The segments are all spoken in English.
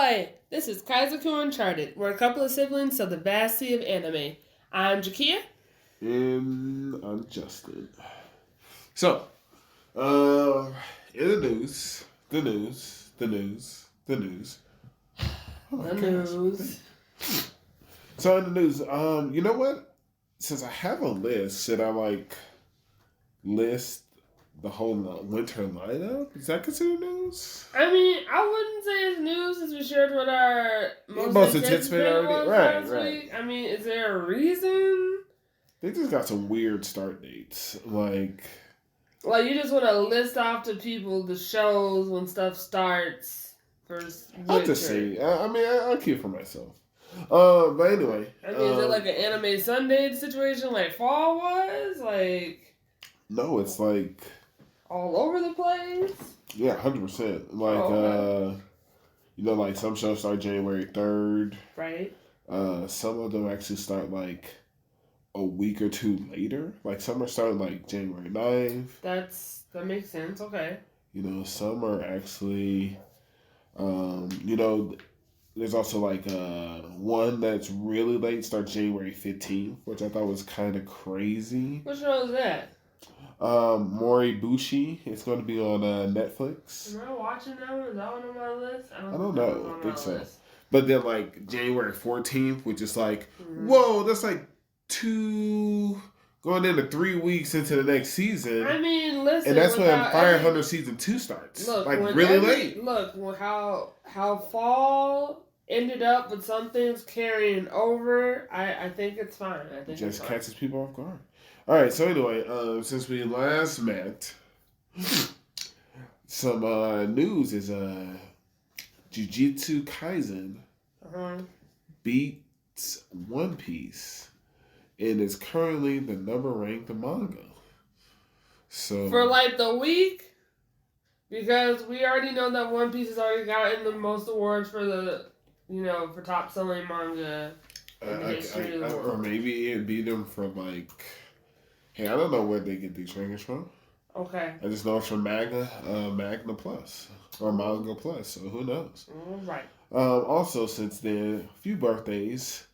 Hi, this is Kaizoku Uncharted. We're a couple of siblings of the vast sea of anime. I'm Jakia. And I'm Justin. So, in the news. The news. So in the news, you know what? Since I have a list, should I list the whole winter lineup? Is that considered news? I mean, I wouldn't say it's news since we shared what our most anticipated was last week. I mean, is there a reason? They just got some weird start dates. Like you just want to list off to people the shows when stuff starts for winter. I'll just see. I'll keep it for myself. But anyway. I mean, is it like an Anime Sunday situation like fall was? No, it's like all over the place? Yeah, 100%. Some shows start January 3rd. Right. Some of them actually start a week or two later. Some are starting January 9th. That makes sense. Okay. Some are actually, there's also one that's really late, starts January 15th, which I thought was kind of crazy. What show is that? Moribushi. It's going to be on Netflix. Am I watching that one? Is that one on my list? I don't know. I think so. But then January 14th, which is whoa, that's two going into 3 weeks into the next season. I mean, listen. And that's when Fire Hunter Season 2 starts. Look, really late. Look, how fall ended up with some things carrying over, I think it's fine. I think just catches people off guard. All right, so anyway, since we last met, some news is Jujutsu Kaisen beats One Piece and is currently the number ranked manga. So for the week, because we already know that One Piece has already gotten the most awards for the for top selling manga in the history of the world. Or maybe it beat them for Hey, I don't know where they get these rankings from. Okay. I just know it's from Magna Plus or Manga Plus, so who knows? All right. Also, since then, a few birthdays.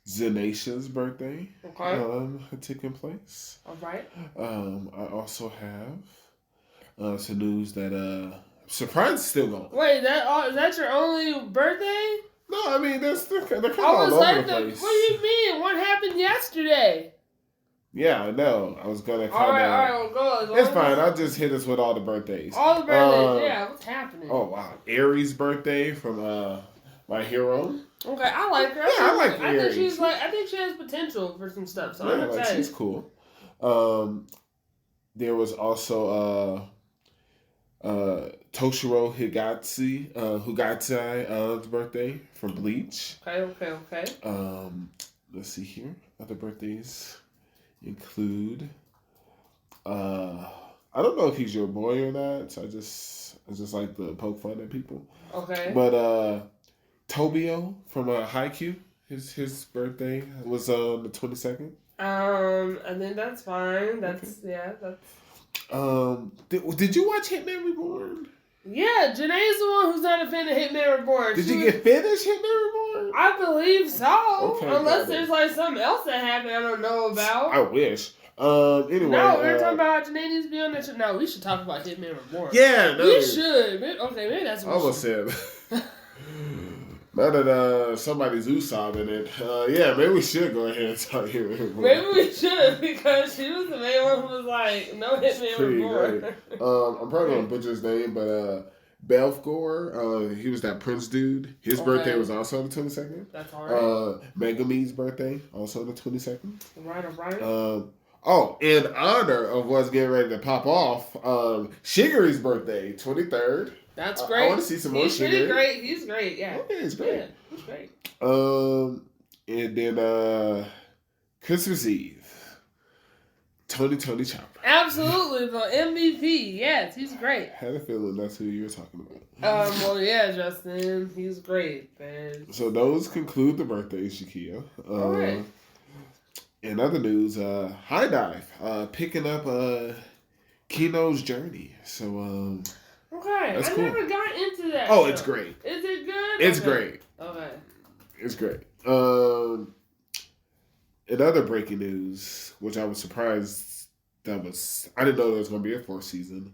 Zanatia's birthday had taken place. All right. I also have some news that surprise is still going. Wait, is that your only birthday? No, I mean they're kind of all over the place. What do you mean? What happened yesterday? Yeah, I know. I was gonna kind of. All right, well, go. It's fine. I'll just hit us with all the birthdays. All the birthdays, yeah. What's happening? Oh wow, Aries' birthday from My Hero. Okay, I like her. Yeah, I like Aries. I think she has potential for some stuff. So I'm excited. She's cool. There was also Toshiro Higatsai's birthday from Bleach. Okay. Let's see here. Other birthdays include I don't know if he's your boy or not, so I just like to poke fun at people. Okay. But Tobio from Haikyuu, his birthday was on the 22nd. I think that's fine. That's. Did you watch Hitman Reborn? Yeah, Janae's the one who's not a fan of Hitman Reborn. Did you get finished Hitman Reborn? I believe so. Okay, unless there's something else that happened I don't know about. I wish. Anyway. No, we're talking about Janae needs to be on that show. No, we should talk about Hitman Reborn. Yeah, no. We should. Okay, maybe that's what I almost said. Now that somebody's Usopp in it, maybe we should go ahead and talk Hitman Reborn. Maybe we should, because she was the main one who was no Hitman Reborn. Great. I'm probably going to butcher his name, but Belfgor, he was that Prince dude. His birthday was also on the 22nd. That's all right. Megumi's birthday, also on the 22nd. Right. In honor of what's getting ready to pop off, Shigeru's birthday, 23rd. That's great. I want to see some more Shigeru. He's great. He's great, yeah. Okay, he's great. Yeah, he's great. And then Christmas Eve, Tony Chopper. Absolutely, the MVP. Yes, he's great. Had a feeling that's who you were talking about. Well, yeah, Justin. He's great, man. So those conclude the birthdays, Jakia. All right. In other news, High Dive picking up Kino's Journey. So okay, that's I cool. never got into that? Oh, show? it's great. Is it good? It's okay. great. Okay. It's great. In other breaking news, which I was surprised I didn't know there was going to be a 4th season.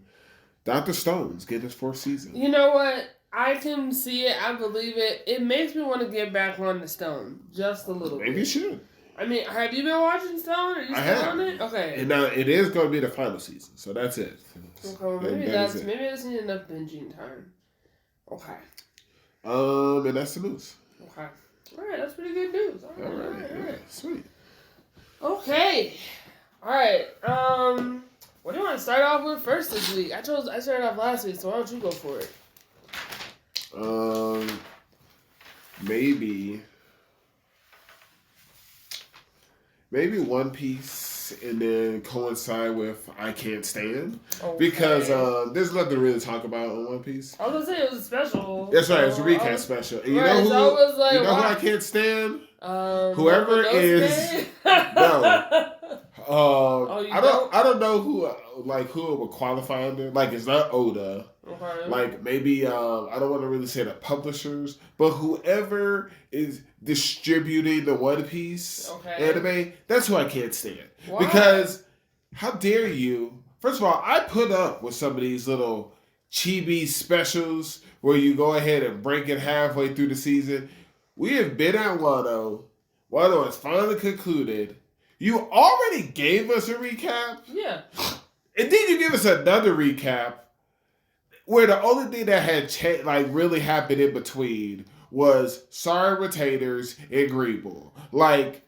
Dr. Stone's getting his 4th season. You know what? I can see it. I believe it. It makes me want to get back on the Stone just a little bit. Maybe you should. I mean, have you been watching Stone? Are you still on it? Okay. And now it is going to be the final season, so that's it. Okay, well, maybe I just need enough binging time. Okay. And that's the news. Okay. All right, that's pretty good news. All right. Sweet. Okay. All right. What do you want to start off with first this week? I started off last week, so why don't you go for it? Maybe One Piece and then coincide with I Can't Stand. Okay. Because there's nothing to really talk about on One Piece. I was going to say it was a special. That's right, it's a recap special. And you right, know who, so I was like, who I can't stand? Whoever is... No. I don't know who it would qualify under. Like, it's not Oda. Okay. Like, maybe I don't want to really say the publishers, but whoever is distributing the One Piece anime, that's who I can't stand. Why? Because how dare you? First of all, I put up with some of these little chibi specials where you go ahead and break it halfway through the season. We have been at Wano. Wano has finally concluded. You already gave us a recap. Yeah. And then you give us another recap where the only thing that had really happened in between was Sorry Retainers and Greeble. Like,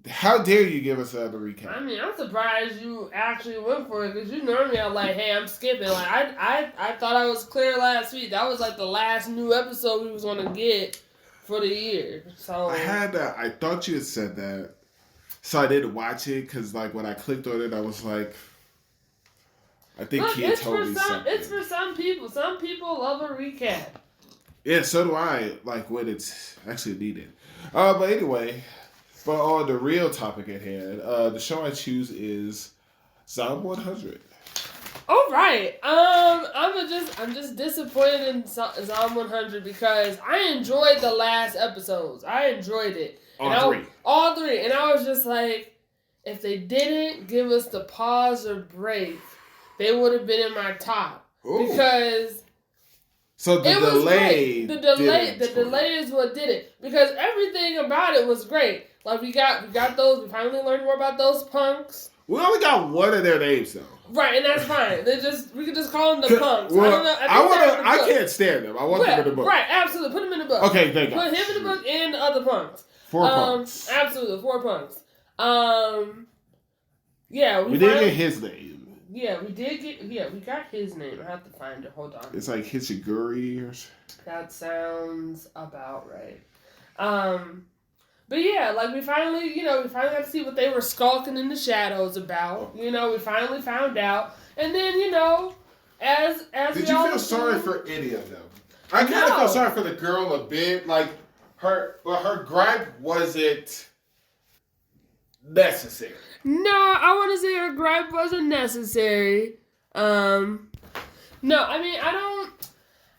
how dare you give us another recap? I mean, I'm surprised you actually went for it because you normally are like, hey, I'm skipping. Like, I thought I was clear last week. That was like the last new episode we was going to get for the year. So I thought you had said that. So I didn't watch it because, like, when I clicked on it, I was like, I think he told me something. It's for some people. Some people love a recap. Yeah, so do I, like, when it's actually needed. But anyway, but on the real topic at hand, the show I choose is Zom 100. All right. I'm just disappointed in Zom 100 because I enjoyed the last episodes. I enjoyed it. All three. And I was just like, if they didn't give us the pause or break, they would have been in my top. Ooh. Because so the delay is what did it. Because everything about it was great. Like we got those. We finally learned more about those punks. We only got one of their names though. Right, and that's fine. We could just call them the punks. Well, I can't stand them. I want them in the book. Right, absolutely. Put them in the book. Okay, thank you. Put him in the book and the other punks. 4 punks. Absolutely, 4 punks. Yeah, we did get his name. Yeah, we did get. Yeah, we got his name. I have to find it. Hold on. It's like Hichiguri or something. That sounds about right. But yeah, like we finally got to see what they were skulking in the shadows about. You know, we finally found out, and then as did you feel sorry for any of them? I kind of feel sorry for the girl a bit. Like her gripe wasn't necessary. No, I want to say her gripe wasn't necessary. No, I mean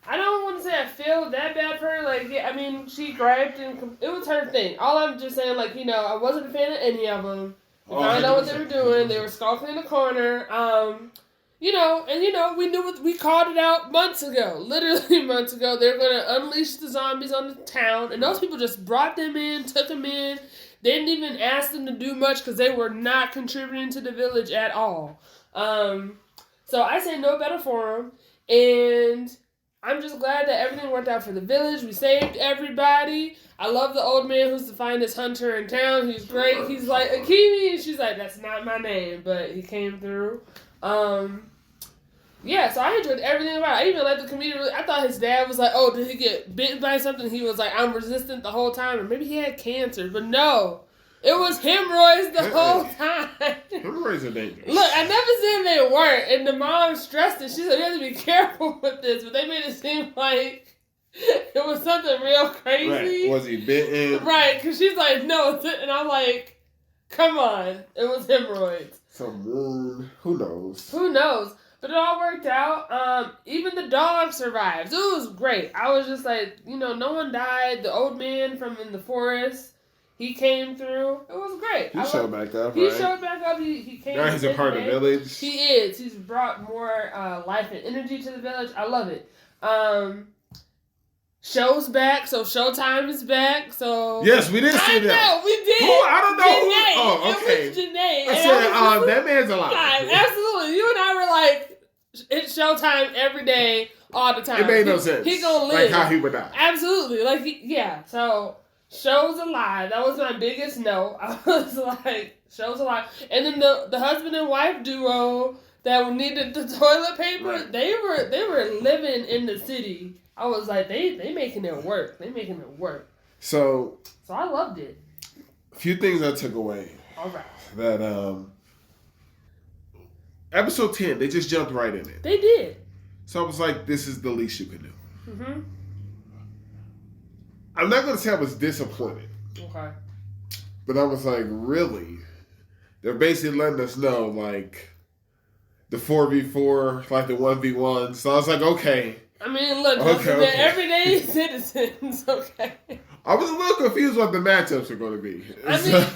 I don't want to say I feel that bad for her. Like, yeah, I mean, she griped and it was her thing. All I'm just saying, like, I wasn't a fan of any of them. We found out what they were doing. They were skulking in the corner. We knew we called it out months ago. Literally months ago. They were going to unleash the zombies on the town. And those people just brought them in, took them in. They didn't even ask them to do much because they were not contributing to the village at all. So I say no better for them. And I'm just glad that everything worked out for the village. We saved everybody. I love the old man who's the finest hunter in town. He's great. He's like, Akimi. And she's like, that's not my name. But he came through. Yeah, so I enjoyed everything about it. I even liked the comedian. I thought his dad was like, oh, did he get bitten by something? He was like, I'm resistant the whole time. Or maybe he had cancer. But no. It was hemorrhoids the whole time. Hemorrhoids are dangerous. Look, I never said they weren't. And the mom stressed it. She said, you have to be careful with this. But they made it seem like it was something real crazy. Right. Was he bitten? Right, because she's like, no. And I'm like, come on. It was hemorrhoids. Some wound. Who knows? Who knows? But it all worked out. Even the dog survived. So it was great. I was just like, no one died. The old man from in the forest, he came through. It was great. He showed back up, He right? showed back up. He came. Now he's a part of the village. He is. He's brought more life and energy to the village. I love it. Show's back, so Showtime is back. So yes, we did see that. I know, we did. Who? I don't know. Janae. Oh, okay. It was Janae. I said, that man's alive. Absolutely. You and I were like, it's Showtime every day, all the time. It made no sense. He gonna live. Like how he would die. Absolutely. So Show's alive. That was my biggest note. I was like, Show's alive. And then the husband and wife duo that needed the toilet paper, right. they were living in the city. I was like, they making it work. They making it work. So I loved it. A few things I took away. All right. That episode 10, they just jumped right in it. They did. So I was like, this is the least you can do. Mm-hmm. I'm not going to say I was disappointed. Okay. But I was like, really? They're basically letting us know, like, the 4v4, like the 1v1. So I was like, okay. I mean, look, okay. everyday citizens, okay. I was a little confused what the matchups are going to be. I mean,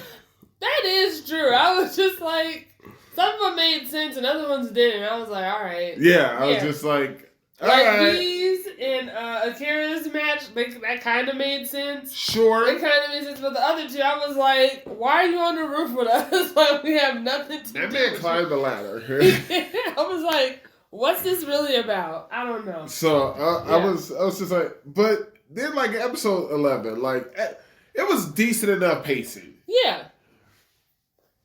that is true. I was just like, some of them made sense and other ones didn't. I was like, all right. Yeah, I was just like, all right. These and Akira's match, that kind of made sense. Sure. It kind of made sense. But the other two, I was like, why are you on the roof with us? Like, we have nothing to do. That man climbed the ladder. I was like, what's this really about? I don't know. So I was just like, but then like episode 11, like it was decent enough pacing. Yeah.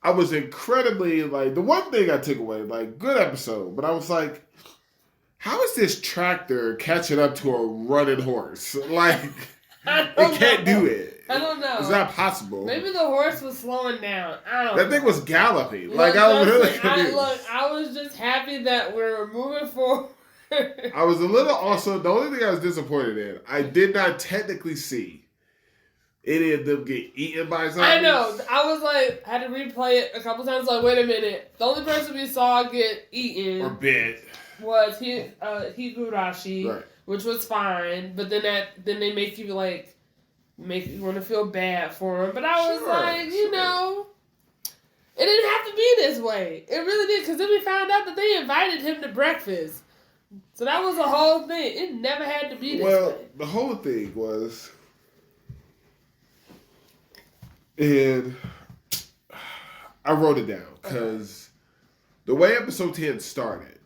I was incredibly like the one thing I took away, like good episode, but I was like, how is this tractor catching up to a running horse? Like it can't do it. I don't know. It's not possible. Maybe the horse was slowing down. I don't know. That thing was galloping. Look, like I was really confused. I was just happy that we're moving forward. I was a little also, the only thing I was disappointed in, I did not technically see any of them get eaten by zombies. I know. I was like, I had to replay it a couple times. Like, wait a minute. The only person we saw get eaten or bit was Higurashi, right. Which was fine. But then they make you like make you want to feel bad for him. But I was like, you know, it didn't have to be this way. It really did, because then we found out that they invited him to breakfast. So that was the whole thing. It never had to be this way. Well, the whole thing was, and I wrote it down because the way episode 10 started,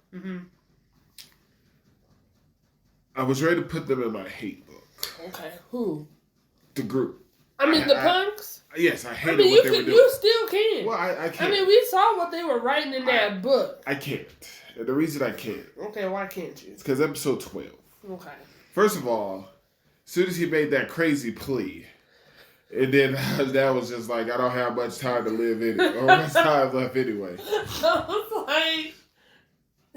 I was ready to put them in my hate book. Okay, who? The group. I mean, the punks? Yes, I hated what they were doing. You still can. Well, I can't. I mean, we saw what they were writing in that book. I can't. And the reason I can't. Okay, why can't you? It's because episode 12. Okay. First of all, as soon as he made that crazy plea, and then that was just like, I don't have much time to live anyway. Or much time left anyway. I was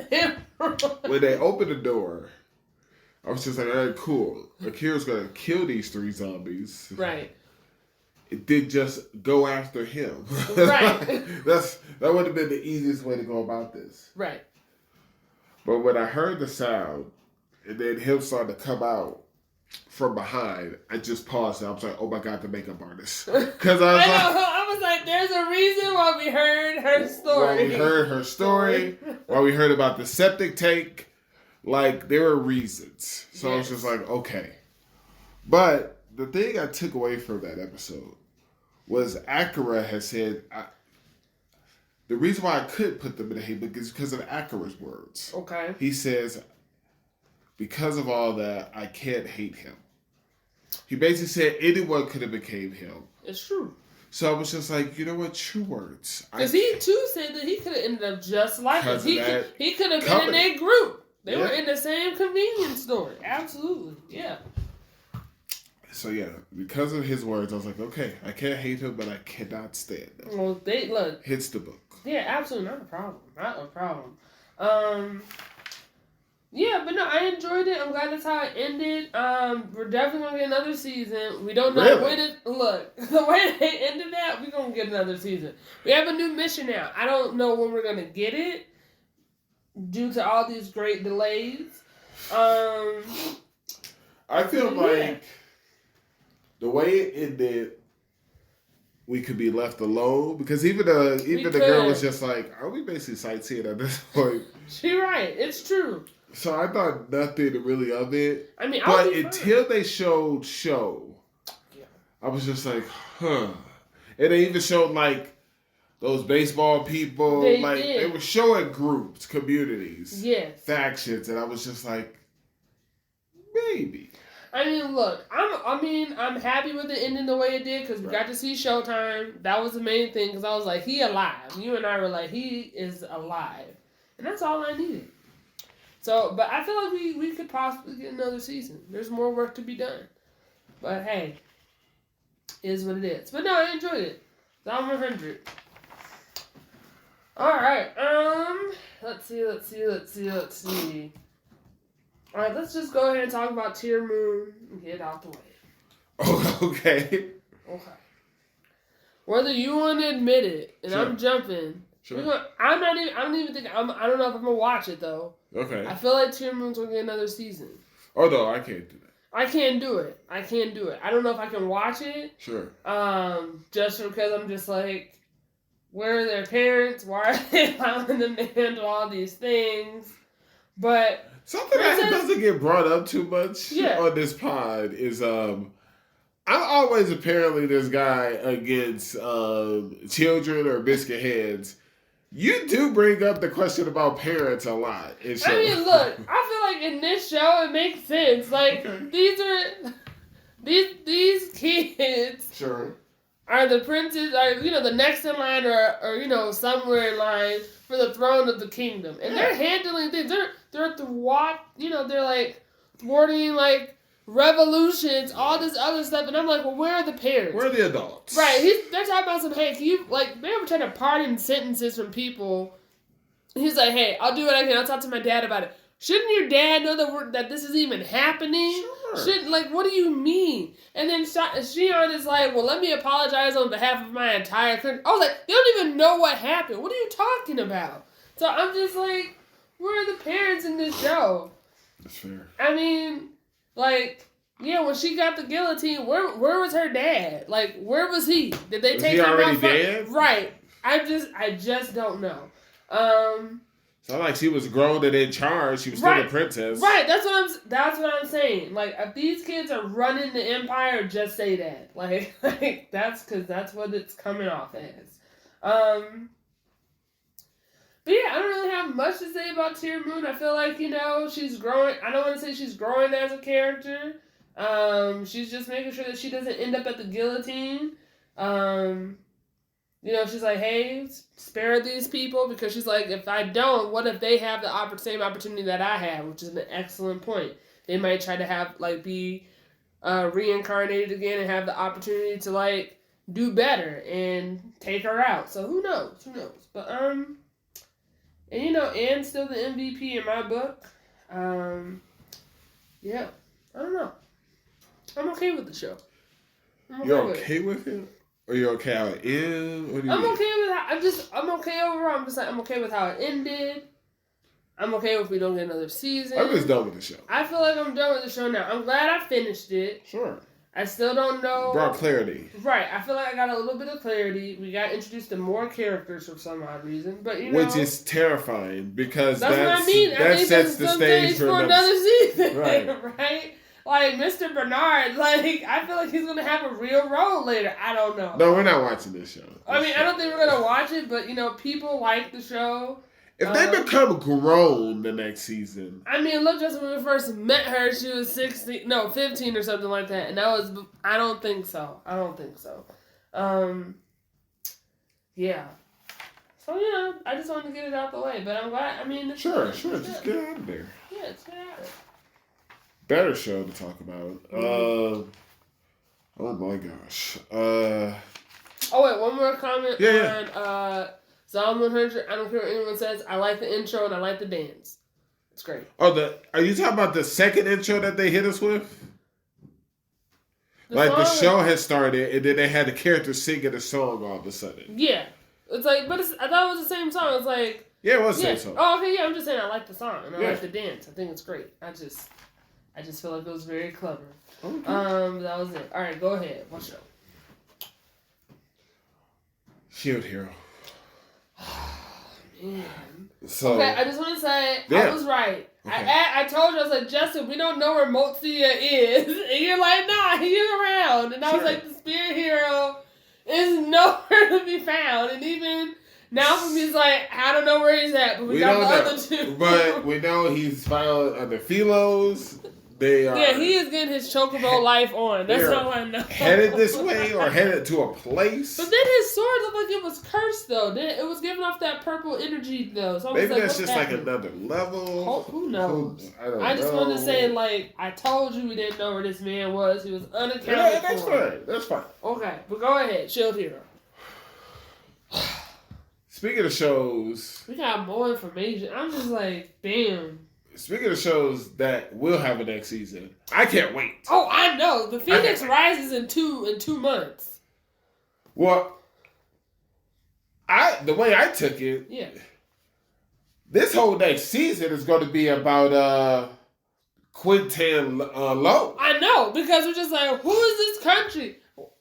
like... When they opened the door, I was just like, all right, cool. Akira's going to kill these 3 zombies. Right. It did just go after him. Right. That would have been the easiest way to go about this. Right. But when I heard the sound, and then him started to come out from behind, I just paused and I was like, oh my God, the makeup artist. Because I was like, there's a reason why we heard her story. Why we heard her story, why we heard about the septic tank. Like, there were reasons. So yes. I was just like, okay. But the thing I took away from that episode was Akira has said, the reason why I could put them in the hate book is because of Akira's words. Okay. He says, because of all that, I can't hate him. He basically said anyone could have became him. It's true. So I was just like, you know what? True words. Because he too said that he could have ended up just like us. He could have been in their group. They were in the same convenience store. Absolutely. Yeah. So yeah, because of his words, I was like, okay, I can't hate him, but I cannot stand him. Well, look. Hits the book. Yeah, absolutely. Not a problem. Not a problem. Yeah, but no, I enjoyed it. I'm glad that's how it ended. We're definitely going to get another season. We don't know when it... Look, the way they ended that, we're going to get another season. We have a new mission now. I don't know when we're going to get it. due to all these great delays. I feel like the way it ended, we could be left alone because even the girl was just like, "Are we basically sightseeing at this point?" She right. It's true. So I thought nothing really of it. I mean, but until they showed Show, I was just like, huh. And they even showed like those baseball people. They were showing groups, communities, factions, and I was just like, maybe. I mean, look, I'm happy with the ending the way it did because we got to see Showtime. That was the main thing because I was like, he alive. You and I were like, he is alive, and that's all I needed. So, but I feel like we could possibly get another season. There's more work to be done, but hey, it is what it is. But no, I enjoyed it. Down 100. All right. Let's see. All right, let's just go ahead and talk about Tear Moon and get it out the way. Oh, okay. Okay. Whether you want to admit it, and I'm jumping. Sure. I don't know if I'm gonna watch it though. Okay. I feel like Tear Moon's gonna get another season. Oh no, I can't do that. I can't do it. I don't know if I can watch it. Sure. Just because I'm just like, where are their parents? Why are they allowing them to handle all these things? But something that doesn't get brought up too much on this pod is I'm always apparently this guy against children or biscuit heads. You do bring up the question about parents a lot. I mean, look, I feel like in this show it makes sense. Like these kids are the princes, are the next in line, or somewhere in line for the throne of the kingdom, and they're handling things. They're they're like thwarting like revolutions, all this other stuff, and I'm like, well, where are the parents? Where are the adults? Right, they're talking about some, hey, can you, like, they were trying to pardon sentences from people. He's like, hey, I'll do what I can, I'll talk to my dad about it. Shouldn't your dad know that this is even happening? Sure. What do you mean? And then Shion is like, well, let me apologize on behalf of my entire country. I was like, they don't even know what happened. What are you talking about? So I'm just like, where are the parents in this show? That's fair. I mean, when she got the guillotine, where was her dad? Like, where was he? Did they take him out? Was he already dead? Right. I just don't know. It's not like she was grown and in charge. She was still a princess. Right. That's what I'm saying. Like, if these kids are running the empire, just say that. Like that's because that's what it's coming off as. But yeah, I don't really have much to say about Tear Moon. I feel like, she's growing. I don't want to say she's growing as a character. She's just making sure that she doesn't end up at the guillotine. She's like, hey, spare these people, because she's like, if I don't, what if they have the same opportunity that I have, which is an excellent point. They might try to have, be reincarnated again and have the opportunity to, do better and take her out. So who knows? But, and Anne's still the MVP in my book. Yeah, I don't know. I'm okay with the show. You're okay with it? Or you're okay how it is? What do you mean? Okay with how I'm okay overall. I'm okay with how it ended. I'm okay if we don't get another season. I'm just done with the show. I feel like I'm done with the show now. I'm glad I finished it. Sure. I still don't know. Brought clarity. Right. I feel like I got a little bit of clarity. We got introduced to more characters for some odd reason, but which is terrifying because that's what I mean. That sets the stage for another season. Right. Right. Like, Mr. Bernard, I feel like he's going to have a real role later. I don't know. No, we're not watching this show. I don't think we're going to watch it, but, people like the show. If they become grown the next season. Look, just when we first met her, she was 15 or something like that. And I don't think so. Yeah. So, I just wanted to get it out the way. But I'm glad, Sure. Just get out of there. Yeah, let's get out of there. Better show to talk about. Oh my gosh. Oh wait, one more comment on Psalm 100. I don't care what anyone says. I like the intro and I like the dance. It's great. Oh, are you talking about the second intro that they hit us with? The show has started and then they had the characters singing a song all of a sudden. Yeah, it's I thought it was the same song. It's Yeah, it was yeah. same song. Oh, okay, yeah. I'm just saying I like the song and I Yeah. like the dance. I think it's great. I just feel like it was very clever. Okay. That was it. All right, go ahead. What's your? Shield Hero. Man. So Okay, I just want to say Yeah. I was right. Okay. I told you, I was like, Justin, we don't know where Motsuya is, and you're like, nah, he's around. And I was Sure. like, the spirit hero is nowhere to be found, and even now for me, it's like I don't know where he's at, but we got the other two. But we know he's found under Philos. They are Yeah, he is getting his chocobo life on. That's they're all I know. headed this way or headed to a place. But then his sword looked like it was cursed, though. It was giving off that purple energy, though. So I was Maybe like, that's what's just happening? like another level. Who knows? I just wanted to say, like, I told you we didn't know where this man was. He was unaccounted Yeah, that's for. fine. That's fine. Okay, but go ahead. Shield Hero. Speaking of shows, We got more information. I'm just like, damn. speaking of shows that will have a next season, I can't wait. Oh, I know. The Phoenix rises in 2 months. Well, the way I took it, Yeah. this whole next season is going to be about Quintan Lowe. I know, because we're just like, who is this country?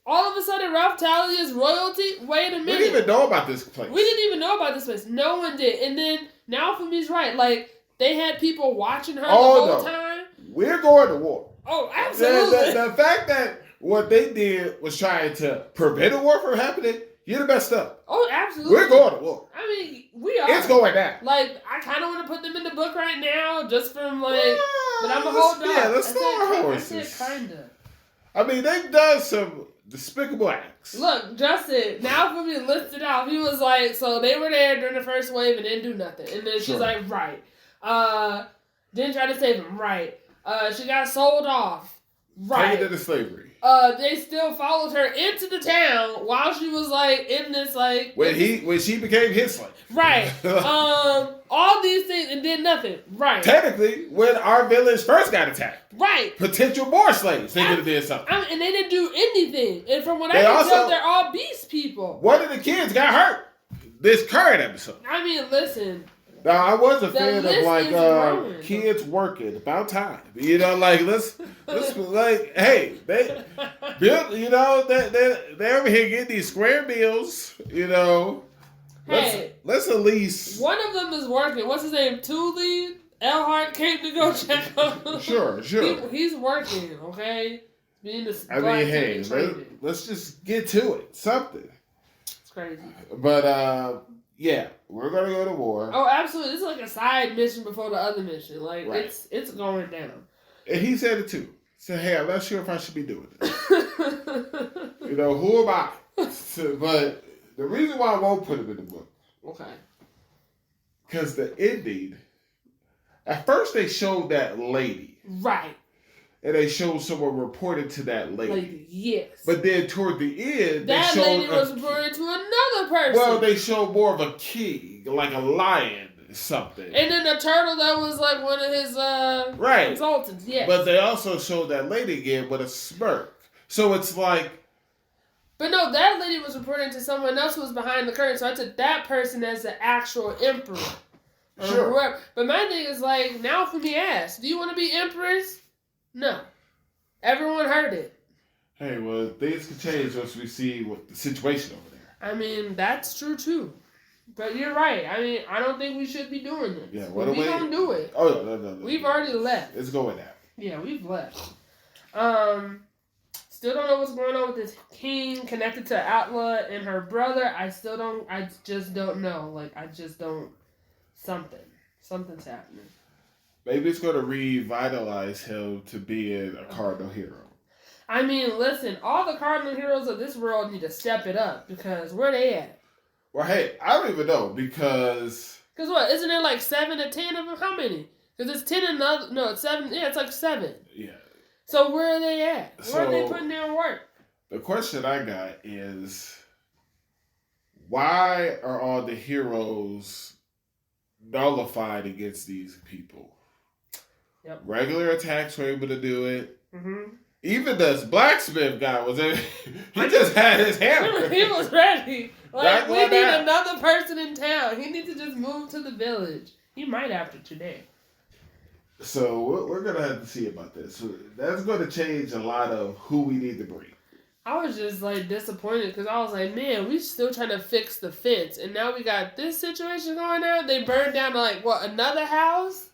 All of a sudden, Ralph Talley is royalty? Wait a minute. We didn't even know about this place. We didn't even know about this place. No one did. And then, now for me's right. Like, they had people watching her the whole time. We're going to war. Oh, absolutely. The fact that what they did was trying to prevent a war from happening, you're messed up. Oh, absolutely. We're going to war. I mean, we are. It's going down. Like, I kind of want to put them in the book right now, just from, like, Yeah, but I'm a hold on. Yeah, let's slow our I horses. said kinda. I mean, they've done some despicable acts. Look, Justin, now for me to list it out, he was like, so they were there during the first wave and didn't do nothing. And then she's like, right. Didn't try to save him, right. She got sold off, right. Taken into slavery. They still followed her into the town while she was like in this like When she became his slave. right. All these things and did nothing. Right. Technically, when our village first got attacked. Right. Potential more slaves. They could have did something. And they didn't do anything. And from what I They can also- tell, they're all beast people. One of the kids got hurt. This current episode. I mean, listen. Now, I was a fan of list like is growing. kids working about time. You know, like let's like hey they build. You know they over here getting these square meals. You know, Hey. let's at least One of them is working. What's his name? Thule? Elhart came to go check on him. sure. He's working, okay? Being the I mean, hey, let's just get to it. Something. It's crazy. But yeah, we're gonna go to war. Oh, absolutely. This is like a side mission before the other mission. Like Right. it's going down. And he said it too. He said, hey, I'm not sure if I should be doing this. You know, who am I? But the reason why I won't put him in the book, Okay. because the ending, at first they showed that lady. Right. And they showed someone reported to that lady. Yes. But then toward the end, that they showed lady was referring to another person. well, they showed more of a king, like a lion or something. And then the turtle that was like one of his right. consultants, yes. But they also showed that lady again with a smirk. So it's like... But no, that lady was reporting to someone else who was behind the curtain, so I took that person as the actual emperor. Sure. Whoever. But my thing is like, now for me ask, do you want to be empress? No. Everyone heard it. Hey, well, things can change once we see what the situation over there. I mean, that's true too. But you're right. I mean, I don't think we should be doing this. Yeah, we don't do it. Oh, no. We've already left. It's going down. Yeah, we've left. Still don't know what's going on with this king connected to Atla and her brother. I just don't know. Like, I just don't. Something's happening. Maybe it's going to revitalize him to being a cardinal hero. I mean, listen, all the cardinal heroes of this world need to step it up because where they at? Well, hey, I don't even know because... Because what, isn't there like 7 or 10 of them? How many? Because it's 10 and other... No, it's 7. Yeah, it's like 7. Yeah. So where are they at? Where are they putting their work? The question I got is, why are all the heroes nullified against these people? Yep. Regular attacks were able to do it. Mm-hmm. Even the blacksmith guy was in. He just had his hammer. He was ready. Like, Not we going need out. another person in town. He needs to just move to the village. He might after today. So we're gonna have to see about this. So that's going to change a lot of who we need to bring. I was just like disappointed because I was like, man, we still trying to fix the fence, and now we got this situation going on. They burned down like what, another house?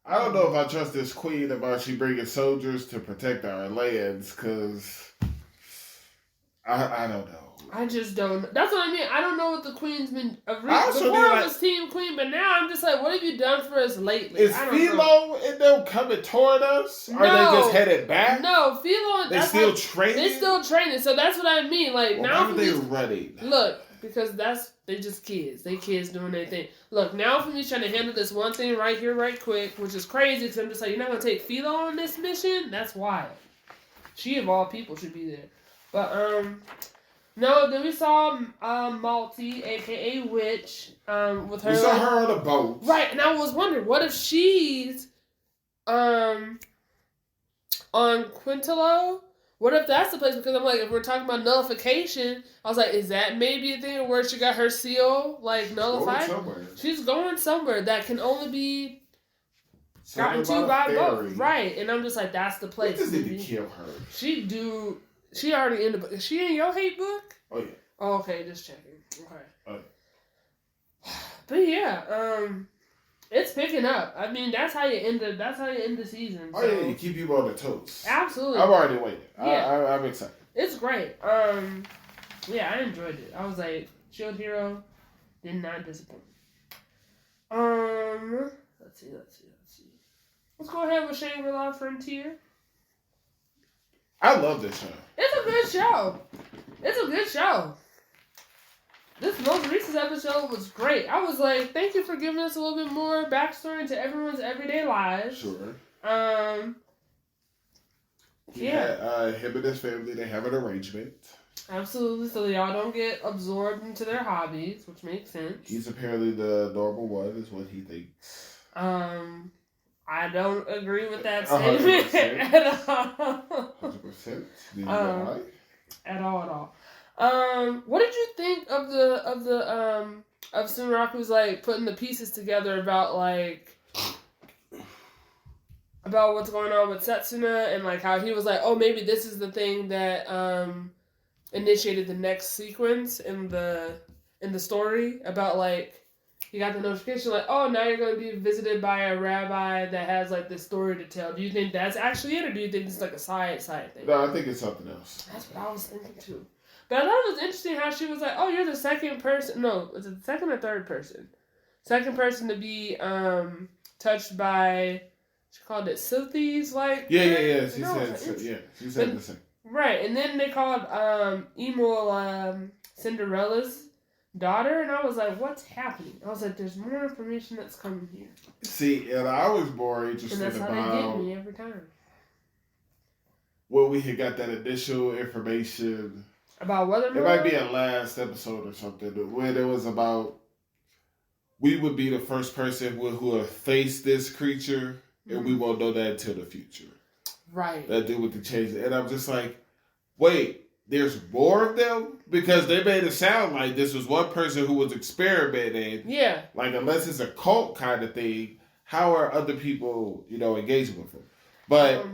I don't know if I trust this queen about she bringing soldiers to protect our lands, because I don't know. I just don't. That's what I mean. I don't know what the queen's been. Before I I was team queen, but now I'm just like, what have you done for us lately? Is Philo and them coming toward us? Or are they just headed back? No, Philo. They still training. They still training. So that's what I mean. Like now, why are they running? Look, because they just kids. They kids doing their thing. Look, now for me trying to handle this one thing right here, right quick, which is crazy because I'm just like, you're not gonna take Philo on this mission? That's wild. She of all people should be there, but No, then we saw Malty, aka Witch, with her. We saw her on a boat. Right, and I was wondering, what if she's on Quintilo? What if that's the place? Because I'm like, if we're talking about nullification, I was like, is that maybe a thing where she got her seal like nullified? She's going somewhere that can only be gotten to by a boat. Right, and I'm just like, that's the place. We just need to kill her. She already in the book. Is she in your hate book? Oh yeah. Oh, okay, just checking. Okay. Oh, yeah. But yeah, it's picking up. I mean, that's how you end the season. Oh yeah, you keep people on their toes. Absolutely. I'm already waiting. Yeah. I'm excited. It's great. Yeah, I enjoyed it. I was like, Shield Hero did not disappoint. Let's see. Let's go ahead with Shangri-La Frontier. I love this show. It's a good show. This most recent episode was great. I was like, thank you for giving us a little bit more backstory into everyone's everyday lives. Sure. Yeah. Him and his family, they have an arrangement. Absolutely, so y'all don't get absorbed into their hobbies, which makes sense. He's apparently the normal one, is what he thinks. I don't agree with that statement at all. 100%. Did you know why? At all. What did you think of Sunraku's like putting the pieces together about what's going on with Setsuna and like how he was like, oh, maybe this is the thing that initiated the next sequence in the story about like. You got the notification like, oh, now you're going to be visited by a rabbi that has like this story to tell. Do you think that's actually it, or do you think it's like a side thing? No, I think it's something else. That's what I was thinking too. But I thought it was interesting how she was like, oh, you're the second person. No, was it the second or third person? Second person to be touched by. She called it Silthies, like. Yeah. She said the same. Right, and then they called Emil Cinderella's daughter, and I was like, what's happening? I was like, there's more information that's coming here. See, and I was more interested and that's about how they get me every time. Well, we had got that initial information about whether it might be a last episode or something where it was about we would be the first person who would face this creature, and we won't know that until the future. Right. That dude with the chains, and I'm just like, wait. There's more of them? Because they made it sound like this was one person who was experimenting. Yeah. Like, unless it's a cult kind of thing, how are other people, engaging with them? But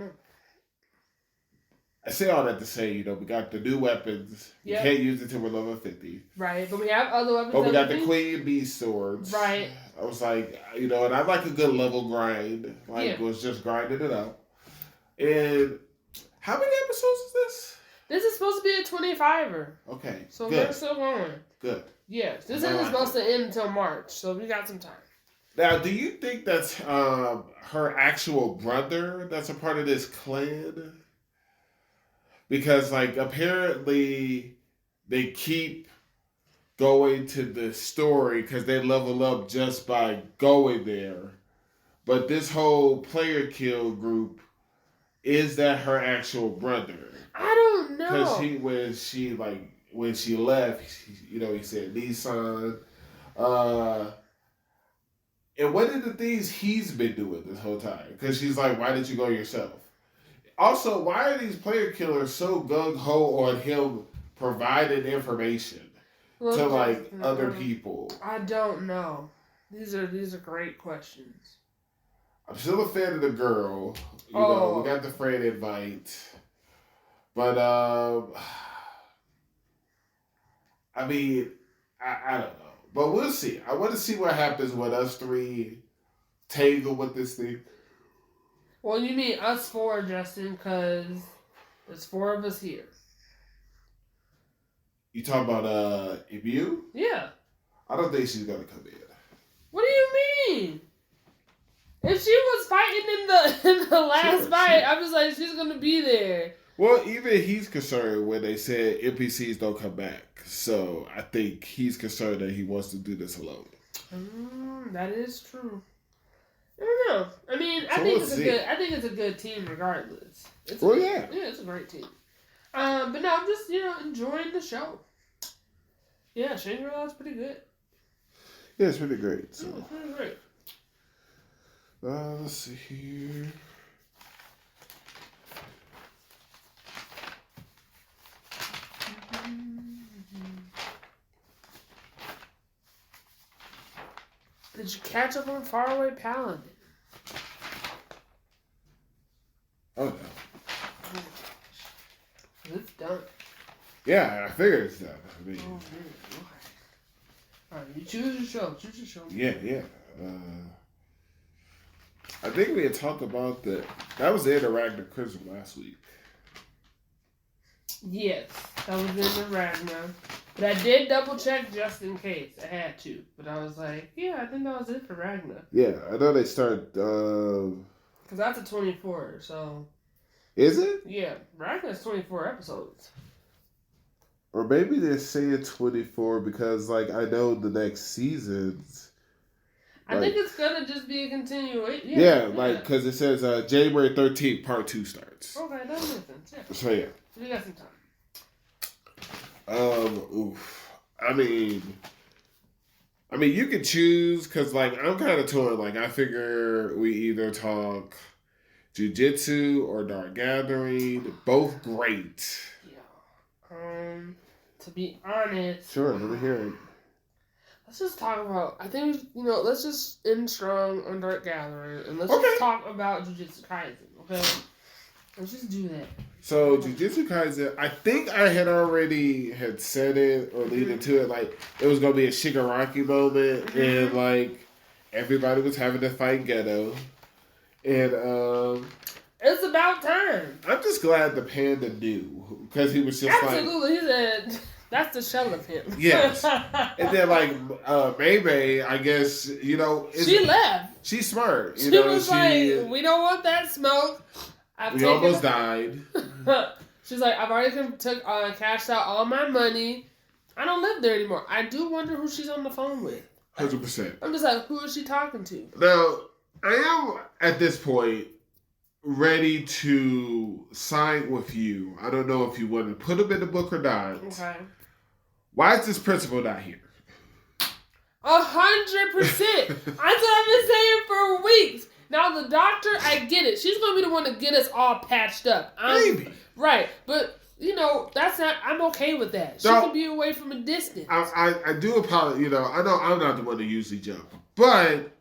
I say all that to say, we got the new weapons. Yep. We can't use it till we're level 50. Right, but we have other weapons. But we got the Queen Bee swords. Right. I was like, and I like a good level grind. It was just grinding it out. And how many episodes is this? This is supposed to be a 25er. Okay. So we're still going. Good. Yes. This isn't supposed to end until March, so we got some time. Now, do you think that's her actual brother that's a part of this clan? Because, apparently they keep going to the story because they level up just by going there. But this whole player kill group, is that her actual brother? I don't know. Because when she left, he said Nissan. And what are the things he's been doing this whole time? Because she's like, why did you go yourself? Also, why are these player killers so gung ho on him providing information to like other people? I don't know. These are great questions. I'm still a fan of the girl. You know, we got the friend invite, but I mean, I don't know, but we'll see. I want to see what happens when us three tangle with this thing. Well, you mean us four, Justin, because there's 4 of us here. You talking about Ibu? Yeah. I don't think she's gonna come in. What do you mean? If she was fighting in the last fight, I was like, she's gonna be there. Well, even he's concerned when they said NPCs don't come back. So I think he's concerned that he wants to do this alone. That is true. I don't know. I mean, I think it's a good team regardless. Yeah, it's a great team. But no, I'm just enjoying the show. Yeah, Shangri-La's pretty good. Yeah, it's pretty great. So. Yeah, it's pretty great. Let's see here. Did you catch up on Faraway Paladin? Oh no. It's done. Yeah, I figured it's done. I mean, okay. Alright, you choose your show. Choose your show. Yeah. I think we had talked about that was the Interactive Christmas last week. Yes, that was in the Ragnar. But I did double check just in case. I had to. But I was like, yeah, I think that was it for Ragnar. Yeah, I know they start... Because that's a 24, so... Is it? Yeah, Ragnar's 24 episodes. Or maybe they're saying 24 because, like, I know the next seasons... I think it's going to just be a continuation. Yeah, like, because it says January 13th, part 2 starts. Okay, that makes sense, yeah. So, yeah. We got some time. I mean, you could choose, because, like, I'm kind of torn. Like, I figure we either talk Jujutsu or Dark Gathering. Both great. Yeah. To be honest... Sure, let me hear it. Let's just talk about, I think, let's just end strong on Dark Gathering, and let's just talk about Jujutsu Kaisen, okay? Let's just do that. So, Jujutsu Kaisen, I think I had already said it or leading to it, like, it was going to be a Shigaraki moment, and, like, everybody was having to fight Geto, and, it's about time. I'm just glad the panda knew, because he was just Absolutely, he said... That's the shell of him. Yes. And then, like, Mei, I guess, she left. She's smart. She was like, we don't want that smoke. We almost died. She's like, I've already cashed out all my money. I don't live there anymore. I do wonder who she's on the phone with. 100%. I'm just like, who is she talking to? Now, I am, at this point, ready to sign with you. I don't know if you want to put him in the book or not. Okay. Why is this principal not here? 100%. That's what I've been saying for weeks. Now, the doctor, I get it. She's going to be the one to get us all patched up. Maybe. Right. But, that's not, I'm okay with that. She can be away from a distance. I do apologize. I know I'm not the one to usually jump. But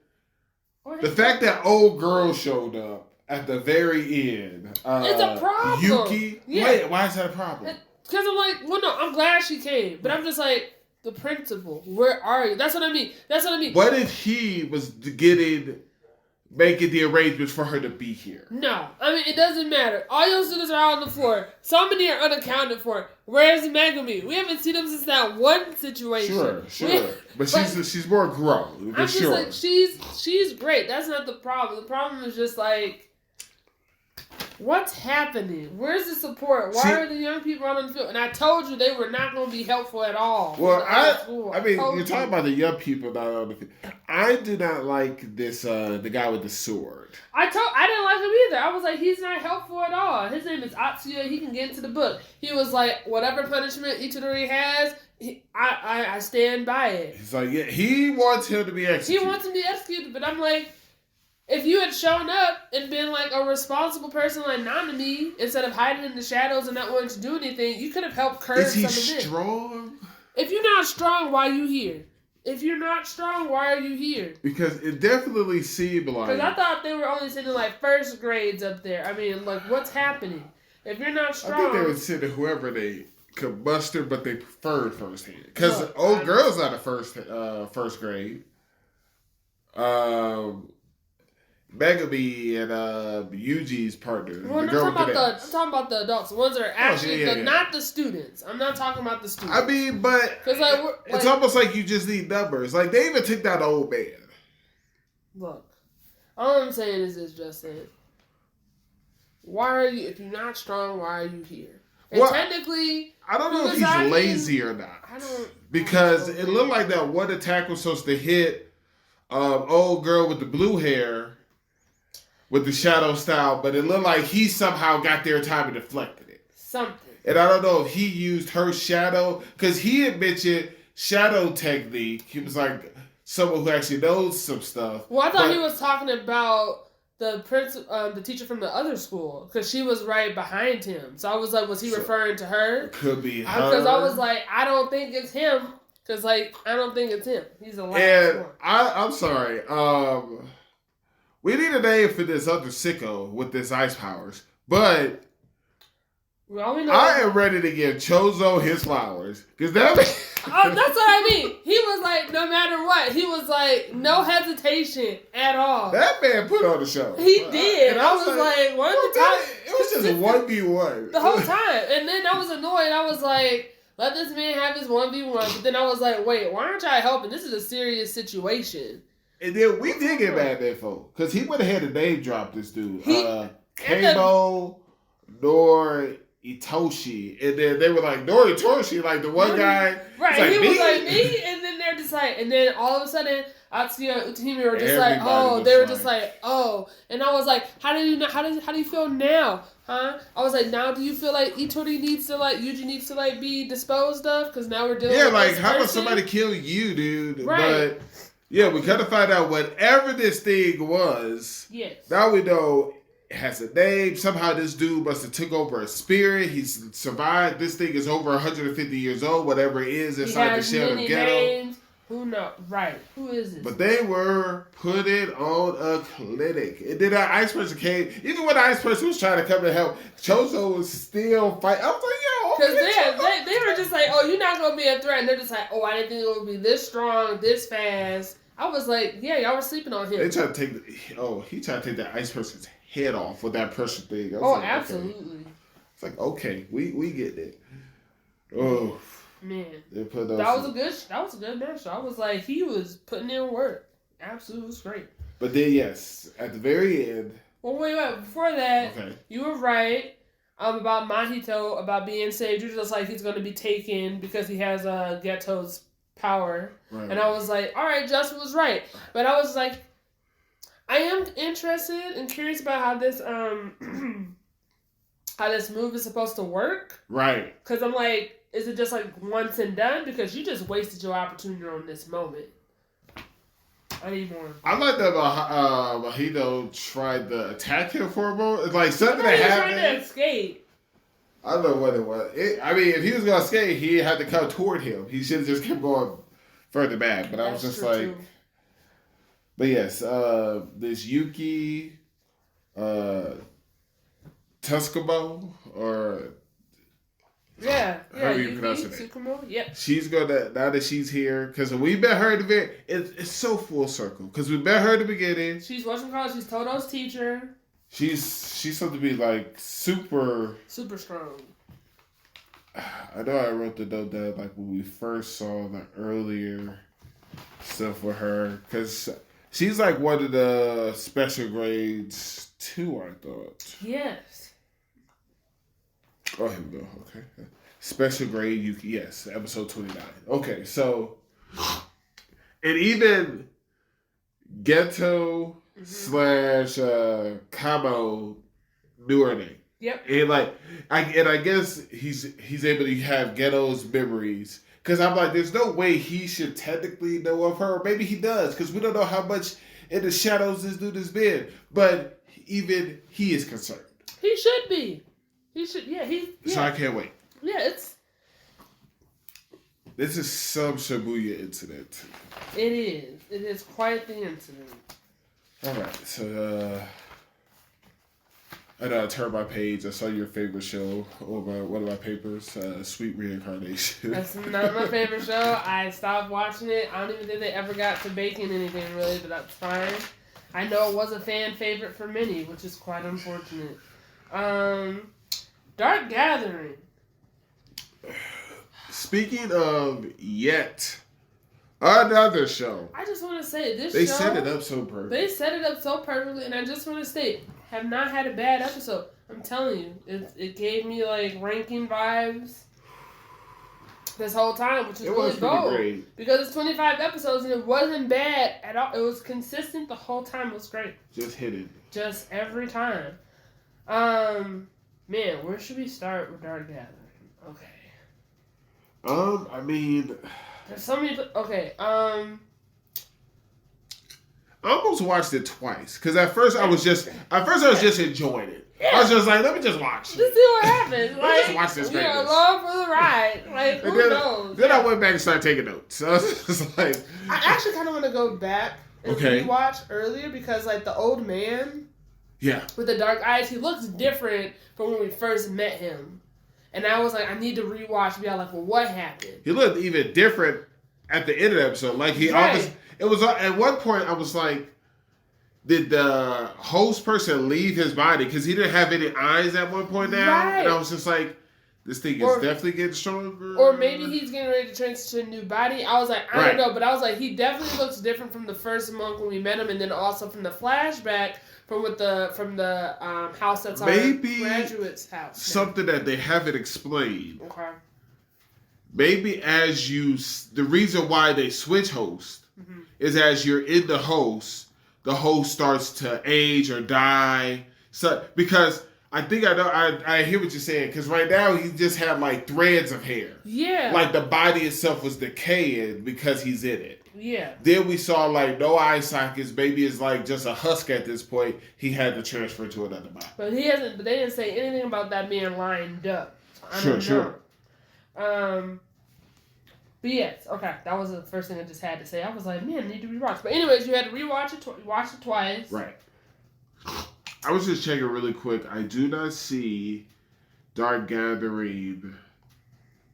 the fact that old girl showed up at the very end. It's a problem. Yuki. Yeah. Wait, why is that a problem? Because I'm like, well, no, I'm glad she came. But I'm just like, the principal, where are you? That's what I mean. What if he was making the arrangements for her to be here? No. I mean, it doesn't matter. All your students are out on the floor. Somebody are unaccounted for. Where's Megumi? We haven't seen him since that one situation. Sure. But she's more grown. I'm just like, she's great. That's not the problem. The problem is just like, what's happening? Where's the support? Why are the young people out on the field? And I told you they were not going to be helpful at all. Well, I mean, you're talking about the young people not on the field. I do not like this, the guy with the sword. I didn't like him either. I was like, he's not helpful at all. His name is Atsuya. He can get into the book. He was like, whatever punishment Itadori has, I stand by it. He's like, yeah, he wants him to be executed. He wants him to be executed, but I'm like, If you had shown up and been like a responsible person like Nanami, instead of hiding in the shadows and not wanting to do anything, you could have helped curb some of it. Is he strong? If you're not strong, why are you here? If you're not strong, why are you here? Because it definitely seemed like... Because I thought they were only sending like first grades up there. I mean, like, what's happening? If you're not strong... I think they would send whoever they could muster, but they preferred first hand. Because old girl's not a first grade. Megami and Yuji's partner. Well, I'm talking about the adults, the ones that are actually not the students. I'm not talking about the students. I mean, but it's almost like you just need numbers. Like they even took that old man. Look, all I'm saying is this, Justin. Why are you? If you're not strong, why are you here? And technically, I don't know if he's lazy or not. Because it looked like that one attack was supposed to hit old girl with the blue hair. With the shadow style, but it looked like he somehow got there in time and deflected it. Something. And I don't know if he used her shadow, because he had mentioned shadow technique. He was like someone who actually knows some stuff. Well, I thought he was talking about the teacher from the other school, because she was right behind him. So I was like, was he referring to her? Could be her. Because I was like, I don't think it's him. Because, like, I don't think it's him. He's the last and one. I'm sorry. We need a name for this other sicko with this ice powers. But I am ready to give Chozo his flowers. Because that that's what I mean. He was like, no matter what, he was like, no hesitation at all. That man put on the show. He did. And I was like, one of the time. It was just 1v1. The whole time. And then I was annoyed. I was like, let this man have his 1v1. But then I was like, wait, why aren't y'all helping? This is a serious situation. And then we did get mad at that folk. Because he went ahead and name dropped this dude. Kamo, Nor Itoshi. And then they were like, Nor Itoshi, like the one guy. Right, he was like, me? And then they're just like, and then all of a sudden, Atsuya and Utahime were just like, oh. They were just like, oh. And I was like, how do you feel now? Huh? I was like, now do you feel like Yuji needs to like be disposed of? Because now we're dealing with like, this how person? about somebody kill you, dude? Right. But yeah, we gotta find out whatever this thing was. Yes. Now we know it has a name. Somehow this dude must have took over a spirit. He's survived. This thing is over 150 years old, whatever it is inside the shell of ghetto. Names. Who knows? Right. Who is this? But they were putting on a clinic. And then that ice person came. Even when the ice person was trying to come and help, Chozo was still fighting. I was like, yo, because they were just like, oh, you're not going to be a threat. And they're just like, oh, I didn't think it would be this strong, this fast. I was like, yeah, y'all were sleeping on him. They tried to take he tried to take that ice person's head off with that pressure thing. Like, absolutely. Okay. It's like, okay, we get it. Oh. Man, that was a good match. I was like, he was putting in work. Absolutely, it was great. But then, yes, at the very end. Well, wait. Before that, You were right about Mahito about being saved. You're just like he's going to be taken because he has Geto's power, right. And I was like, all right, Justin was right. But I was like, I am interested and curious about how this how this move is supposed to work. Right. Because I'm like. Is it just like once and done? Because you just wasted your opportunity on this moment. I need more. I like that Mahito tried to attack him for a moment. It's like something that happened. He tried to escape. I don't know what it was. If he was going to escape, he had to come toward him. He should have just kept going further back. But I was just like... Too. But yes, this Yuki Tuscamo or... Yeah, how do you pronounce it? Tsukumo? Yeah. She's gonna, now that she's here, because we met her at the very, it's so full circle. Because we met her at the beginning. She's she's Toto's teacher. She's supposed to be like super strong. I know I wrote the note down like when we first saw the earlier stuff with her. Because she's like one of the special grades too, I thought. Yes. Oh, here we go. Okay. Special grade Yuki. Yes, episode 29. Okay, so... And even Geto / Kamo knew her name. Yep. And I guess he's able to have Geto's memories. Because I'm like, there's no way he should technically know of her. Maybe he does, because we don't know how much in the shadows this dude has been. But even he is concerned. He should be. He should. Yeah. So I can't wait. Yeah. This is some Shibuya incident. It is. It is quite the incident. All right. So I turned my page. I saw your favorite show on one of my papers, Sweet Reincarnation. That's not my favorite show. I stopped watching it. I don't even think they ever got to baking anything really, but that's fine. I know it was a fan favorite for many, which is quite unfortunate. Dark Gathering. Speaking of yet another show. I just want to say They set it up so perfect. They set it up so perfectly, and I just want to say, have not had a bad episode. I'm telling you, it gave me like ranking vibes this whole time, which is really gold. Great. Because it's 25 episodes and it wasn't bad at all. It was consistent the whole time. It was great. Just hit it. Just every time. Man, where should we start with Dark Gathering? Okay. I mean, there's so many. Okay. I almost watched it twice because at first I was just enjoying it. Yeah. I was just like, let me just watch it. Just see what happens. Let me just watch this. We're along for the ride. Like, who knows? Then I went back and started taking notes. So I was just like, I actually kind of want to go back and rewatch earlier because like the old man, with the dark eyes, he looks different from when we first met him. And I was like, I need to rewatch and be like, well, what happened? He looked even different at the end of the episode. Like he always, it was at one point I was like, did the host person leave his body? Because he didn't have any eyes at one point now. Right. And I was just like, this thing is definitely getting stronger. Or maybe he's getting ready to transition to a new body. I was like, I don't know. But I was like, he definitely looks different from the first monk when we met him. And then also from the flashback from the house that's our graduate's house. Something that they haven't explained. Okay. Maybe the reason why they switch host is as you're in the host starts to age or die. So because I think I know I hear what you're saying because right now he just had like threads of hair. Yeah. Like the body itself was decaying because he's in it. Yeah. Then we saw like no eye sockets. Maybe it's like just a husk at this point. He had to transfer to another body. But they didn't say anything about that being lined up. So Sure. But yes, okay, that was the first thing I just had to say. I was like, man, I need to rewatch. But anyways, you had to rewatch it, watch it twice. Right. I was just checking really quick. I do not see Dark Gathering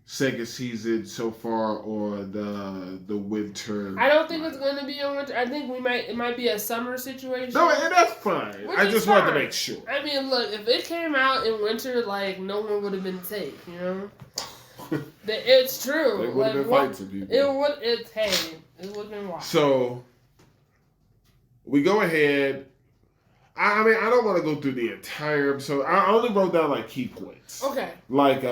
second season so far or the winter. I don't think it's going to be a winter. I think it might be a summer situation. No, and that's fine. I just wanted to make sure. I mean, look, if it came out in winter, like, no one would have been safe, you know? It's true. They would have been fighting some people. It would have been wild. So, we go ahead. I mean, I don't want to go through the entire episode. I only wrote down, like, key points. Okay. Like,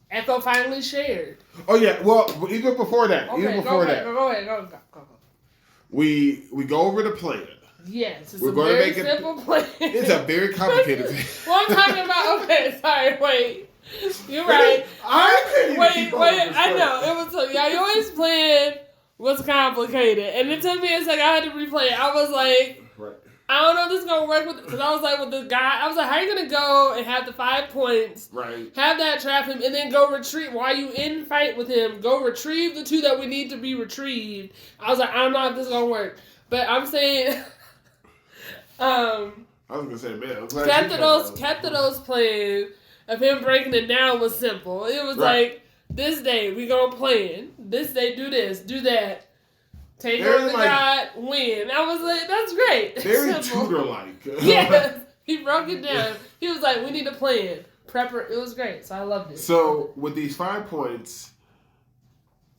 Echo finally shared. Oh, yeah. Well, even before that. Okay, go ahead. We go over the plan. Yes, it's a very simple plan. It's a very complicated plan. Well, I'm talking about, okay, sorry, wait. You're right. Wait. I know. It was so, you always plan was complicated. And it took me a second. I had to replay it. I was like, I don't know if this is going to work with, because I was like with the guy, I was like, how are you going to go and have the 5 points, have that trap him, and then go retrieve, while you in fight with him, go retrieve the 2 that we need to be retrieved. I was like, I don't know if this is going to work. But I'm saying, I was going to say, man, kept to those plans of him breaking it down was simple. It was like, this day we gonna plan. This day do this, do that. Take over the god, win. I was like, that's great. Very Tudor-like. Yes, he broke it down. He was like, we need a plan. Prepper. It was great, so I loved it. So with these 5 points,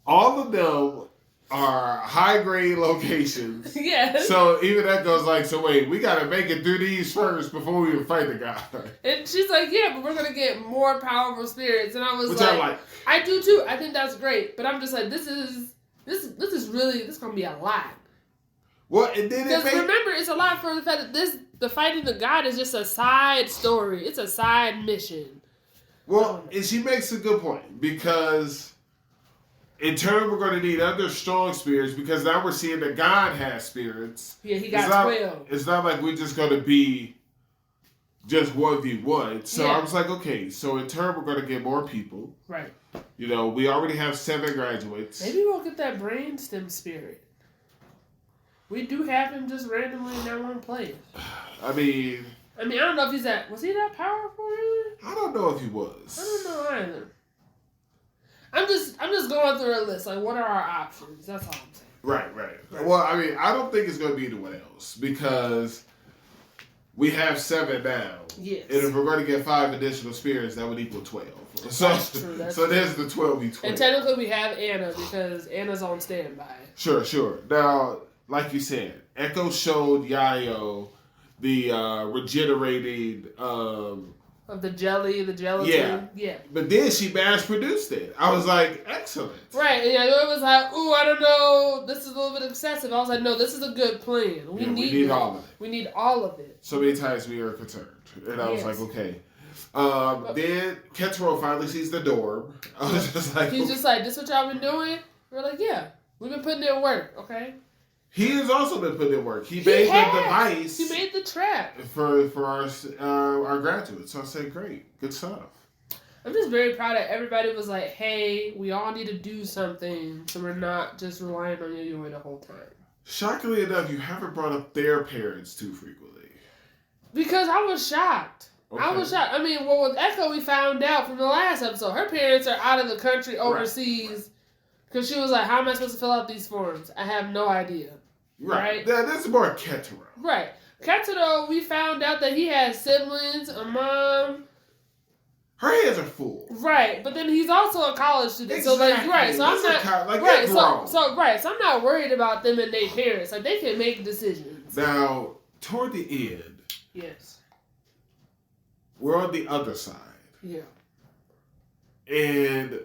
all of them are high-grade locations. Yes. So even that goes like, so wait, we got to make it through these first before we even fight the guy. And she's like, yeah, but we're going to get more powerful spirits. And I was like, I do too. I think that's great. But I'm just like, this is going to be a lot. Well, and then because remember, it's a lot for the fact that the fighting the god is just a side story. It's a side mission. Well, and she makes a good point because in turn, we're going to need other strong spirits because now we're seeing that God has spirits. Yeah, he got 12. It's not like we're just going to be just 1v1. So I was like, okay, so in turn, we're going to get more people. Right. You know, we already have 7 graduates. Maybe we'll get that brainstem spirit. We do have him just randomly in that one place. I mean, I don't know if he's that. Was he that powerful, really? I don't know if he was. I don't know either. I'm just going through a list. Like, what are our options? That's all I'm saying. Right. Well, I mean, I don't think it's going to be anyone else because we have 7 now. Yes. And if we're going to get 5 additional spirits, that would equal 12. So, that's true. So there's the 12v12. And technically, we have Anna because Anna's on standby. Sure. Now, like you said, Echo showed Yayo the regenerating of the gelatin. Yeah. But then she mass produced it. I was like, excellent. Right. And it was like, ooh, I don't know. This is a little bit excessive. I was like, no, this is a good plan. We need all of it. We need all of it. So many times we are concerned. And I was like, okay. Then Ketero finally sees the dorm. I was just like... He's just like, this what y'all been doing? We're like, yeah. We've been putting in work, okay? He has also been putting in work. He made the device. He made the trap. For our graduates. So I said, great. Good stuff. I'm just very proud that everybody was like, hey, we all need to do something so we're not just relying on Yo-Yo the whole time. Shockingly enough, you haven't brought up their parents too frequently. Because I was shocked. Okay. I was shocked. I mean, well, with Echo, we found out from the last episode, her parents are out of the country overseas because she was like, how am I supposed to fill out these forms? I have no idea. Right? Yeah, this is more Ketero. Right. Ketero, we found out that he has siblings, a mom. Her hands are full. Right, but then he's also a college student. Exactly. So I'm not so I'm not worried about them and their parents. Like, they can make decisions. Now, toward the end, yes, we're on the other side. Yeah. And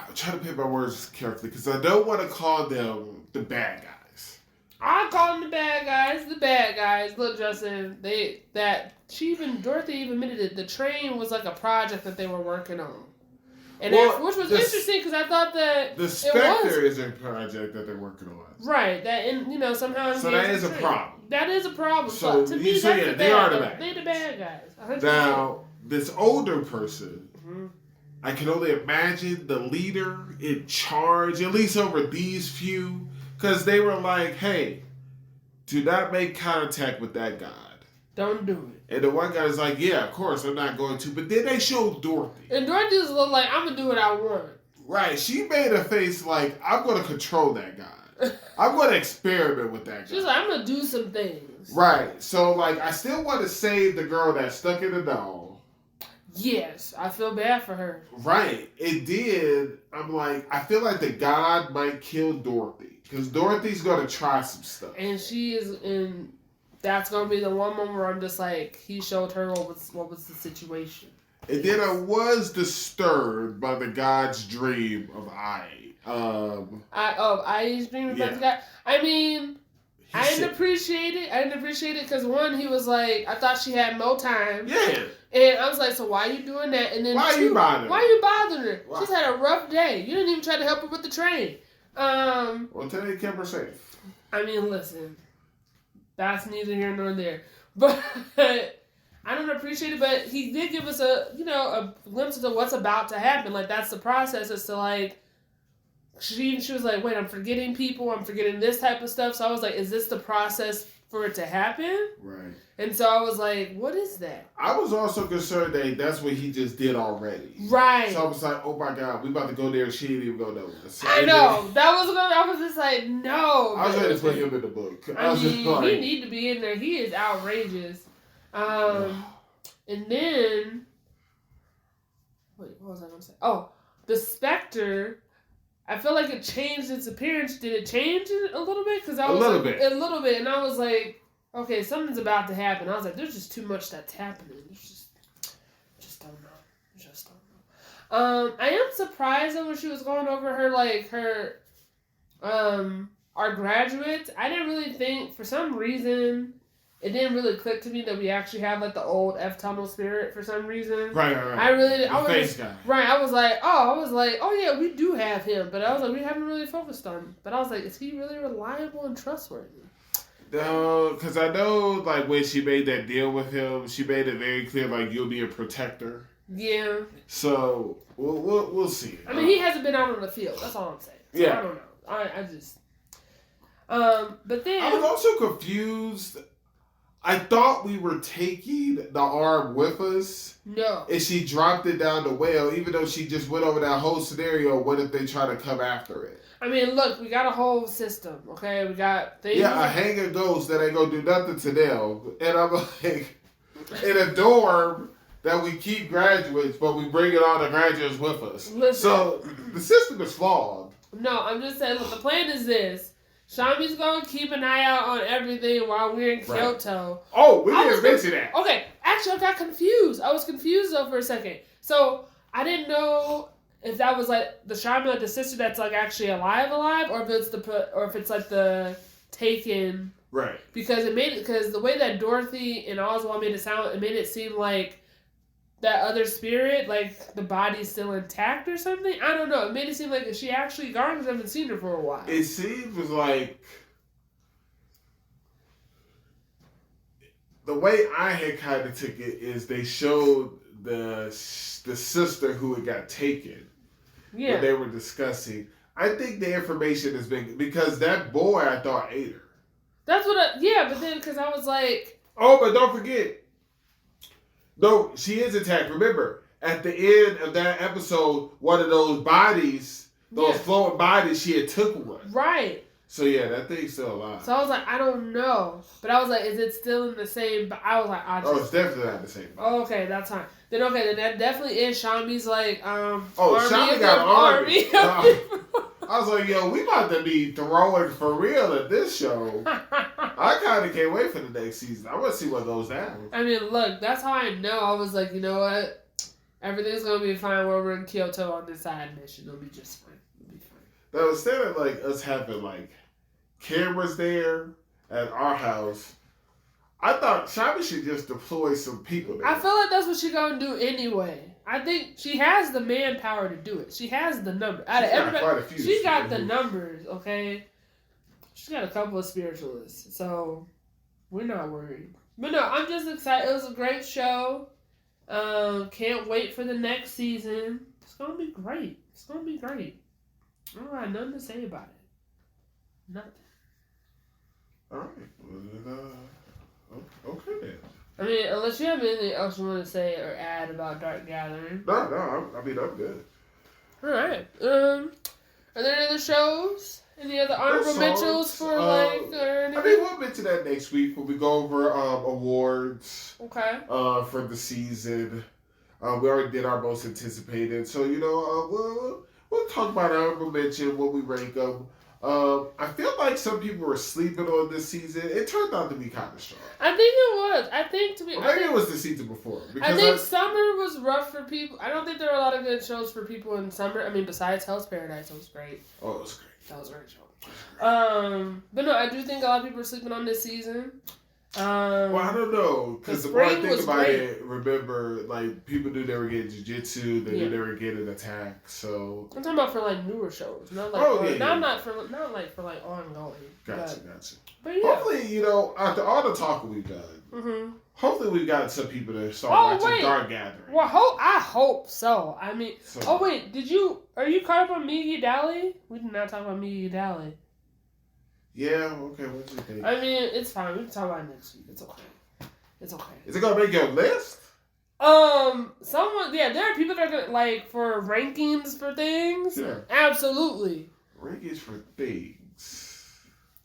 I'm trying to pick my words carefully because I don't want to call them the bad guys. I call them the bad guys. The bad guys. Look, Justin, Dorothy even admitted it. The train was like a project that they were working on. And which was interesting because I thought that the Spectre is a project that they're working on. Right. Somehow. So that is a problem. That is a problem. So to me, they are the bad guys. They're the bad guys. 100%. Now, this older person, I can only imagine the leader in charge, at least over these few, because they were like, hey, do not make contact with that god. Don't do it. And the one guy is like, yeah, of course, I'm not going to. But then they showed Dorothy. And Dorothy was like, I'm going to do what I want. Right. She made a face like, I'm going to control that guy. I'm going to experiment with that guy. She's like, I'm going to do some things. Right. So, like, I still want to save the girl that's stuck in the doll. Yes. I feel bad for her. Right. It did. I'm like, I feel like the god might kill Dorothy. Because Dorothy's going to try some stuff. And she is in... That's going to be the one moment where I'm just like, he showed her what was the situation. And then I was disturbed by the god's dream of Ai. Ai's dream about the guy. I mean, I didn't appreciate it because one, he was like, I thought she had more time. Yeah. And I was like, so why are you doing that? And then why are you bothering her? Why? She's had a rough day. You didn't even try to help her with the train. Well, today you kept her safe. I mean, listen. That's neither here nor there. But I don't appreciate it. But he did give us a glimpse into what's about to happen. Like, that's the process. Is to, like, she was like, wait, I'm forgetting people. I'm forgetting this type of stuff. So I was like, is this the process for it to happen? Right. And so I was like, what is that? I was also concerned that that's what he just did already. Right. So I was like, oh my God, we about to go there and she didn't even go nowhere. So I know. I was just like, no. I was ready to put him in the book. He need to be in there. He is outrageous. And then, wait, what was I going to say? Oh, the Spectre, I feel like it changed its appearance. Did it change it a little bit? Because I was a little bit. And I was like, okay, something's about to happen. I was like, there's just too much that's happening. Just don't know. I am surprised that when she was going over our graduates, I didn't really think, for some reason, it didn't really click to me that we actually have like the old F tunnel spirit for some reason. Right. I really did. Guy. Right. I was like, oh yeah, we do have him, but I was like, we haven't really focused on him. But I was like, is he really reliable and trustworthy? No, because I know like when she made that deal with him, she made it very clear like you'll be a protector. Yeah. So we'll see. I mean, he hasn't been out on the field. That's all I'm saying. So yeah. I don't know. I just. But then I was also confused. I thought we were taking the arm with us. No. And she dropped it down the well, even though she just went over that whole scenario. What if they try to come after it? I mean, look, we got a whole system, okay? We got things. Yeah, a hanging ghost that ain't gonna do nothing to them. And I'm like, in a dorm that we keep graduates, but we bring it all the graduates with us. Listen. So the system is flawed. No, I'm just saying, look, the plan is this. Shami's gonna keep an eye out on everything while we're in Kyoto. Oh, we didn't mention that. Okay, actually, I got confused. I was confused though for a second. So I didn't know if that was like the Shami, like the sister that's like actually alive, or if it's like the taken. Right. Because the way that Dorothy and Oswald made it sound, it made it seem like that other spirit, like the body's still intact or something. I don't know. It made it seem like she actually gone because I haven't seen her for a while. It seems like the way I had kind of took it is they showed the sister who had got taken. Yeah. When they were discussing. I think the information has been because that boy I thought ate her. That's what but then because I was like, oh, but don't forget. No, she is attacked. Remember, at the end of that episode, one of those bodies, floating bodies, she had took one. Right. So yeah, that thing's still alive. So I was like, I don't know. But I was like, is it still in the same... I was like, it's definitely not the same. Oh, okay, that's fine. Then that definitely is Shami's like, Shami got an army. I was like, yo, we about to be throwing for real at this show. I kind of can't wait for the next season. I want to see what goes down. I mean, look, that's how I know. I was like, you know what? Everything's going to be fine while we're in Kyoto on this side mission. It'll be just fine. It'll be fine. Now, instead of like us having like cameras there at our house, I thought Shami should just deploy some people there. I feel like that's what she's going to do anyway. I think she has the manpower to do it. She has the number. Out of everybody, she got the numbers, okay? She's got a couple of spiritualists, so we're not worried. But no, I'm just excited. It was a great show. Can't wait for the next season. It's going to be great. It's going to be great. I don't got nothing to say about it. Nothing. All right. Okay then. I mean, unless you have anything else you want to say or add about Dark Gathering. No, I'm good. Alright. Are there any other shows? Any other honorable mentions for or anything? I mean, we'll mention that next week when we go over awards. Okay. For the season. We already did our most anticipated. So, we'll talk about honorable mention when we rank them. I feel like some people were sleeping on this season. It turned out to be kind of strong. I think it was. Maybe it was the season before. I think summer was rough for people. I don't think there were a lot of good shows for people in summer. I mean, besides Hell's Paradise, it was great. Oh, it was great. That was a great show. But no, I do think a lot of people are sleeping on this season. Well, I don't know, because the more I think about it, remember, like, people knew they were getting Jujutsu, they knew they were getting Attack, so... I'm talking about for, like, newer shows, not like, not for like, ongoing. Gotcha. But yeah. Hopefully, after all the talking we've done, hopefully we've got some people to start watching Dark Gathering. Well, I hope so. I mean, wait, are you caught up on Migi Dali? We did not talk about Migi Dali. Yeah, okay, what do you think? I mean, it's fine. We can talk about it next week. It's okay. Is it gonna make your list? There are people that are gonna, like, for rankings for things. Yeah. Absolutely. Rankings for things.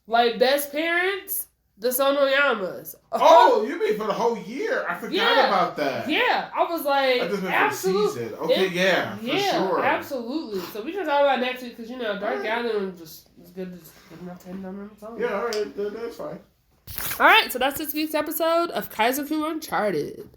Like, best parents, the Sonoyamas. Oh, you mean for the whole year? I forgot about that. Yeah, I was like, I just meant for the season. Okay, for sure. Absolutely. So we can talk about next week because, Dark Gathering just is good enough to end on its own. Yeah, all right, that's fine. All right, so that's this week's episode of Kaizoku Uncharted.